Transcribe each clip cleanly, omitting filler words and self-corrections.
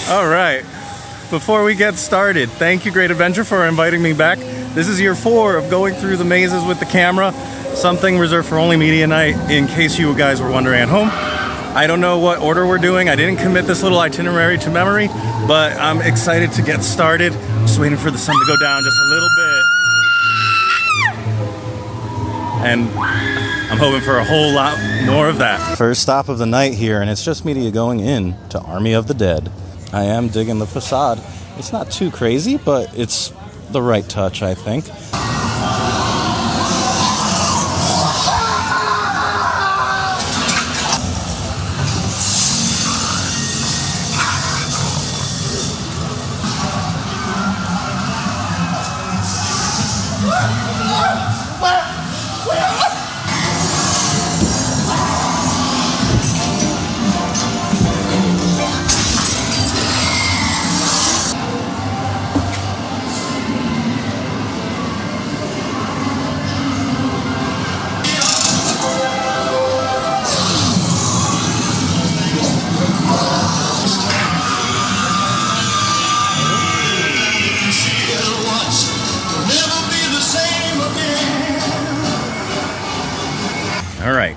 All right. Before we get started, thank you, Great Adventure, for inviting me back. This is year 4 of going through the mazes with the camera. Something reserved for only media night, in case you guys were wondering at home. I don't know what order we're doing. I didn't commit this little itinerary to memory, but I'm excited to get started. Just waiting for the sun to go down just a little bit. And I'm hoping for a whole lot more of that. First stop of the night here, and it's just media going in to Army of the Dead. I am digging the facade. It's not too crazy, but it's the right touch, I think.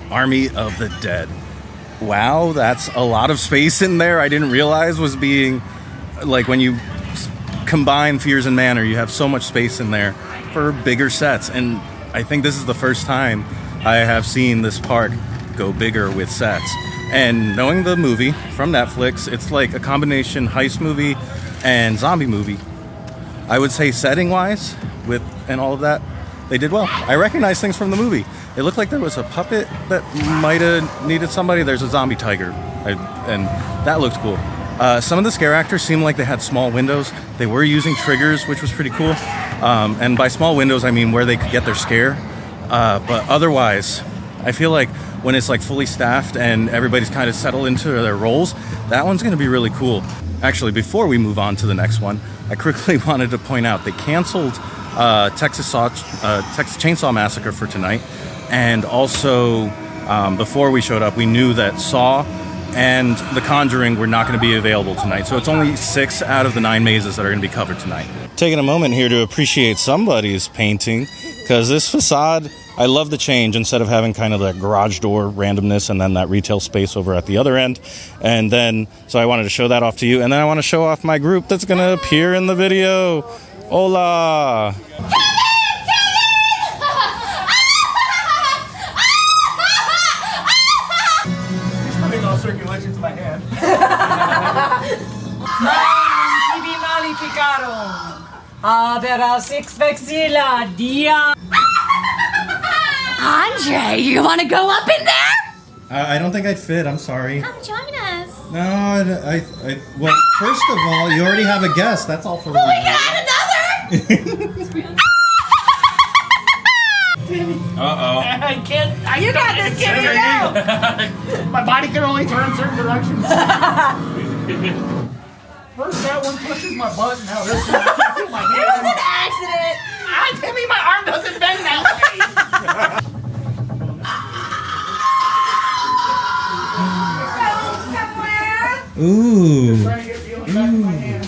Army of the Dead. Wow, that's a lot of space in there. I didn't realize was being, like, when you combine Fears and Manor, you have so much space in there for bigger sets. And I think this is the first time I have seen this park go bigger with sets. And knowing the movie from Netflix, it's like a combination heist movie and zombie movie. I would say setting-wise, with and all of that, they did well. I recognize things from the movie. It looked like there was a puppet that might have needed somebody. There's a zombie tiger, and that looked cool. Some of the scare actors seemed like they had small windows. They were using triggers, which was pretty cool. And by small windows, I mean where they could get their scare. But otherwise, I feel like when it's like fully staffed and everybody's kind of settled into their roles, that one's going to be really cool. Actually, before we move on to the next one, I quickly wanted to point out they canceled Texas Chainsaw Massacre for tonight. And also, before we showed up, we knew that Saw and The Conjuring were not going to be available tonight. So it's only 6 out of the 9 mazes that are going to be covered tonight. Taking a moment here to appreciate somebody's painting, because this facade, I love the change. Instead of having kind of that garage door randomness and then that retail space over at the other end. And then, so I wanted to show that off to you. And then I want to show off my group that's going to appear in the video. Hola! Circulation to my hand. Andre, you want to go up in there? I don't think I'd fit. I'm sorry. Come join us. No, I well, first of all, you already have a guest. That's all for me. Well, we can add another. Uh-oh. I can't. You got this, Timmy. You go. My body can only turn certain directions. First that one pushes my butt, now this one. I can't feel my hand. It was an accident. Timmy, my arm doesn't bend that way. Ooh. Trying to get feeling back in my hand.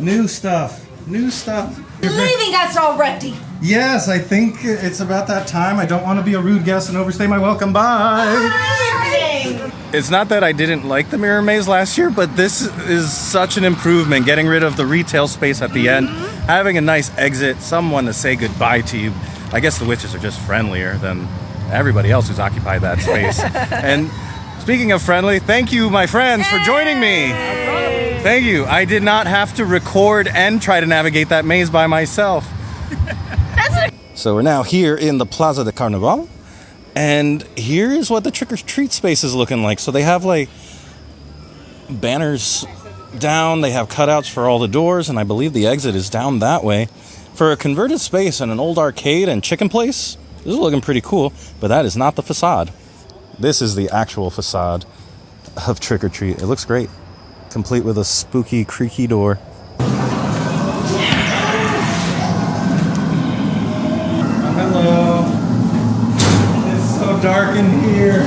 New stuff. New stuff. Leaving us already. Yes, I think it's about that time. I don't want to be a rude guest and overstay my welcome. Bye. It's not that I didn't like the Mirror Maze last year, but this is such an improvement. Getting rid of the retail space at the end, having a nice exit, someone to say goodbye to you. I guess the witches are just friendlier than everybody else who's occupied that space. And speaking of friendly, thank you, my friends, for joining me. Thank you. I did not have to record and try to navigate that maze by myself. So we're now here in the Plaza de Carnaval, and here is what the trick-or-treat space is looking like. So they have like banners down, they have cutouts for all the doors, and I believe the exit is down that way. For a converted space and an old arcade and chicken place, this is looking pretty cool, but that is not the facade. This is the actual facade of trick-or-treat. It looks great, complete with a spooky, creaky door. Hello. It's so dark in here.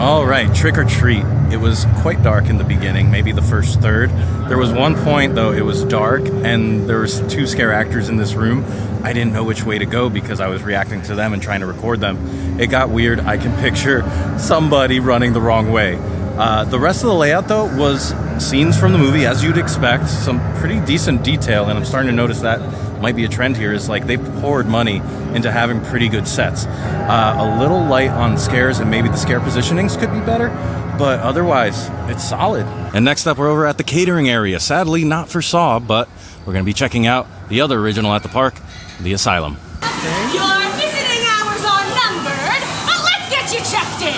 All right, Trick or Treat. It was quite dark in the beginning, maybe the first third. There was one point, though, it was dark, and there was 2 scare actors in this room. I didn't know which way to go because I was reacting to them and trying to record them. It got weird. I can picture somebody running the wrong way. The rest of the layout, though, was scenes from the movie, as you'd expect. Some pretty decent detail, and I'm starting to notice that might be a trend here, is like they've poured money into having pretty good sets. A little light on scares, and maybe the scare positionings could be better, but otherwise, it's solid. And next up, we're over at the catering area. Sadly, not for Saw, but we're going to be checking out the other original at the park, the Asylum. Your visiting hours are numbered, but let's get you checked in.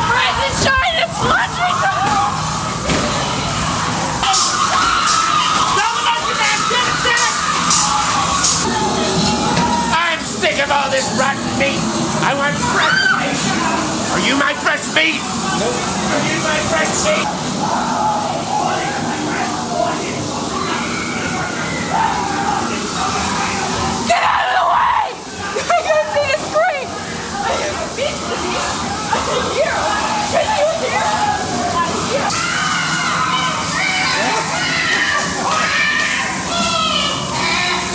Rise and shine, it's laundry time! I'm sick of all this rotten meat. I want fresh meat. Are you my fresh meat? Nope. Are you my fresh meat? Get out of the way! I can see the screen! I can speak to you! I can hear! Can you hear? I hear!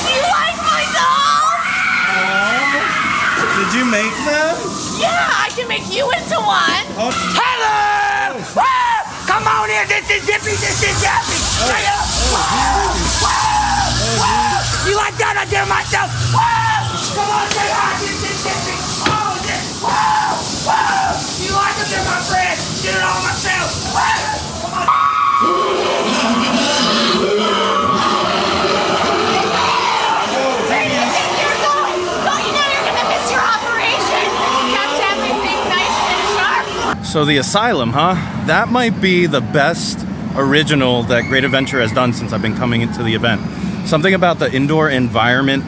Do you like my doll? Did you make them? Yeah, I can make you into one! Hello! Woo! Come on in. This is Zippy. This is Zappy. You like that? I did it myself. Woo! Come on, say hi. This is Zippy. Oh, this. Woo! Woo! You like it? They're my friends. Did it all myself. Woo! Come on. Where do you think you're going? Don't you know you're gonna miss your operation? You have to have everything nice and sharp. So the Asylum, huh? That might be the best original that Great Adventure has done since I've been coming into the event. Something about the indoor environment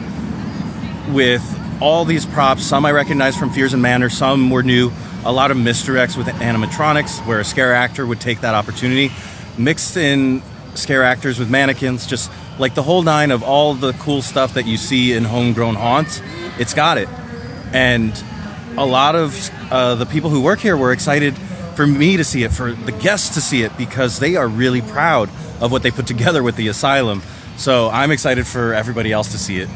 with all these props, some I recognize from Fears and Manor, some were new. A lot of misdirects with animatronics where a scare actor would take that opportunity. Mixed in scare actors with mannequins, just like the whole nine of all the cool stuff that you see in homegrown haunts. It's got it. And a lot of the people who work here were excited for me to see it, for the guests to see it, because they are really proud of what they put together with the Asylum. So I'm excited for everybody else to see it.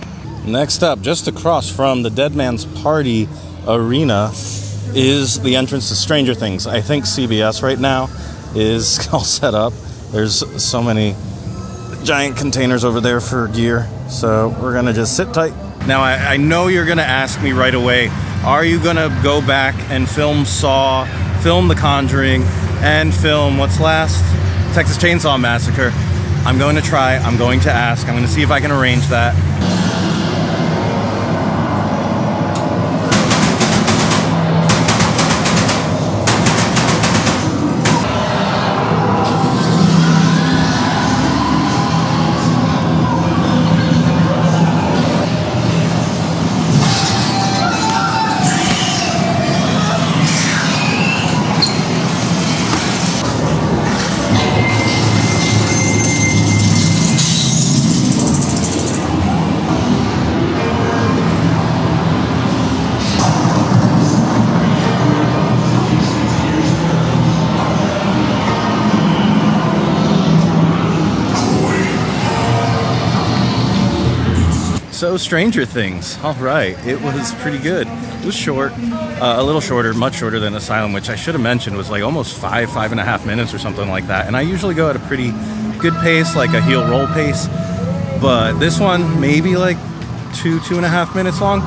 Next up, just across from the Dead Man's Party arena, is the entrance to Stranger Things. I think CBS right now is all set up. There's so many giant containers over there for gear. So we're gonna just sit tight. Now I know you're gonna ask me right away, are you gonna go back and film Saw, film The Conjuring, and film what's last? Texas Chainsaw Massacre. I'm going to try, I'm going to ask, I'm going to see if I can arrange that. So Stranger Things, all right, it was pretty good. It was short, a little shorter, much shorter than Asylum, which I should have mentioned was like almost 5.5 minutes or something like that. And I usually go at a pretty good pace, like a heel roll pace. But this one, maybe like 2.5 minutes long.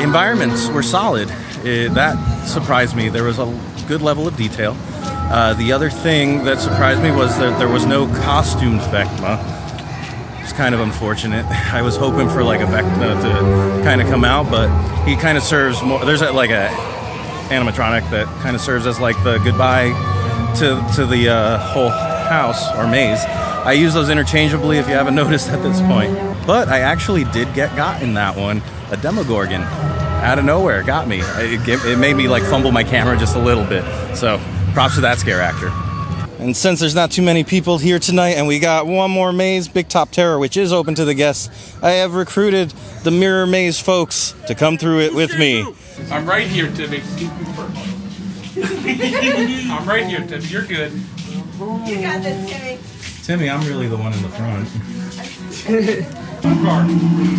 Environments were solid. That surprised me. There was a good level of detail. The other thing that surprised me was that there was no costumed Vecna. It's kind of unfortunate. I was hoping for like a Vecna to kind of come out, but he kind of serves more. There's like a animatronic that kind of serves as like the goodbye to the whole house or maze. I use those interchangeably if you haven't noticed at this point. But I actually did get got in that one. A Demogorgon out of nowhere got me. It made me like fumble my camera just a little bit. So props to that scare actor. And since there's not too many people here tonight and we got one more maze, Big Top Terror, which is open to the guests, I have recruited the Mirror Maze folks to come through it with me. I'm right here, Timmy. I'm right here, Timmy. You're good. You got this, Timmy. Timmy, I'm really the one in the front.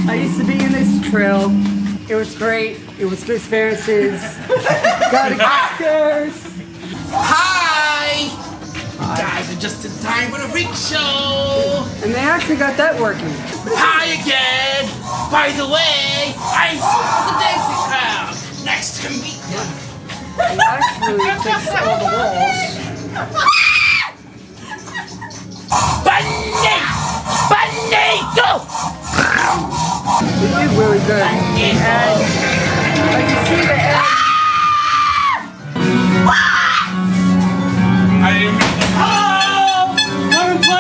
I used to be in this trail. It was great. It was good experiences. Got actors. Hi! You guys are just in time for the freak show! And they actually got that working. Hi again! By the way, I'm the dancing crowd! Next to me! They actually fixed all the walls. Bunny! Bunny! Go! They did really good. And I can see the end. I didn't. Oh! Come and play!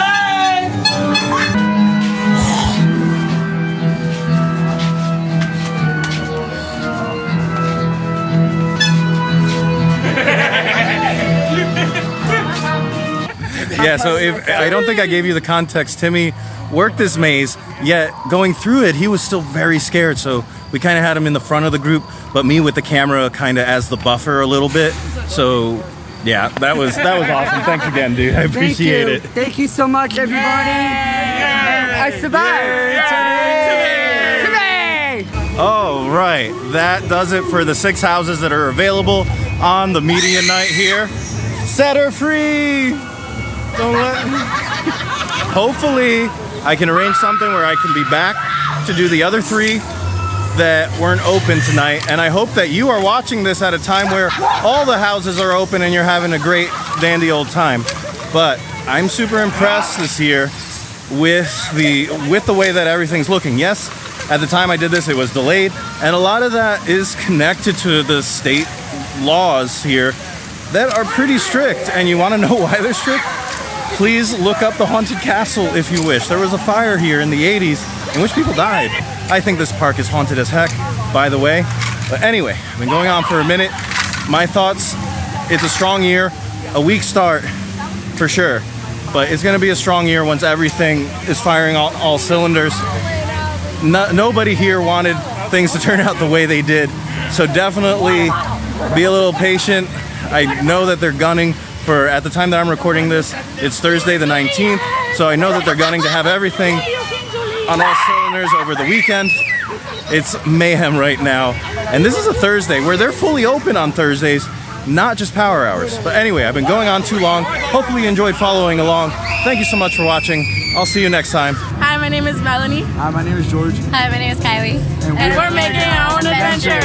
Yeah, so if I don't think I gave you the context, Timmy worked this maze, yet going through it, he was still very scared. So we kind of had him in the front of the group, but me with the camera kind of as the buffer a little bit. So yeah, that was awesome. Thanks again, dude. I appreciate it. Thank you so much, everybody. I survived. Today. All right, that does it for the 6 houses that are available on the media night here. Set her free. Don't let me. Hopefully, I can arrange something where I can be back to do the other 3 that weren't open tonight. And I hope that you are watching this at a time where all the houses are open and you're having a great dandy old time. But I'm super impressed this year with the way that everything's looking. Yes, at the time I did this, it was delayed. And a lot of that is connected to the state laws here that are pretty strict. And you want to know why they're strict? Please look up the Haunted Castle if you wish. There was a fire here in the 80s in which people died. I think this park is haunted as heck, by the way. But anyway, I've been going on for a minute. My thoughts, it's a strong year, a weak start for sure. But it's gonna be a strong year once everything is firing all cylinders. Nobody here wanted things to turn out the way they did. So definitely be a little patient. I know that they're gunning for, at the time that I'm recording this, it's Thursday the 19th. So I know that they're gunning to have everything on all cylinders over the weekend. It's mayhem right now. And this is a Thursday where they're fully open on Thursdays, not just power hours. But anyway, I've been going on too long. Hopefully you enjoyed following along. Thank you so much for watching. I'll see you next time. Hi, my name is Melanie. Hi, my name is George. Hi, my name is Kylie. And we're making our own adventure.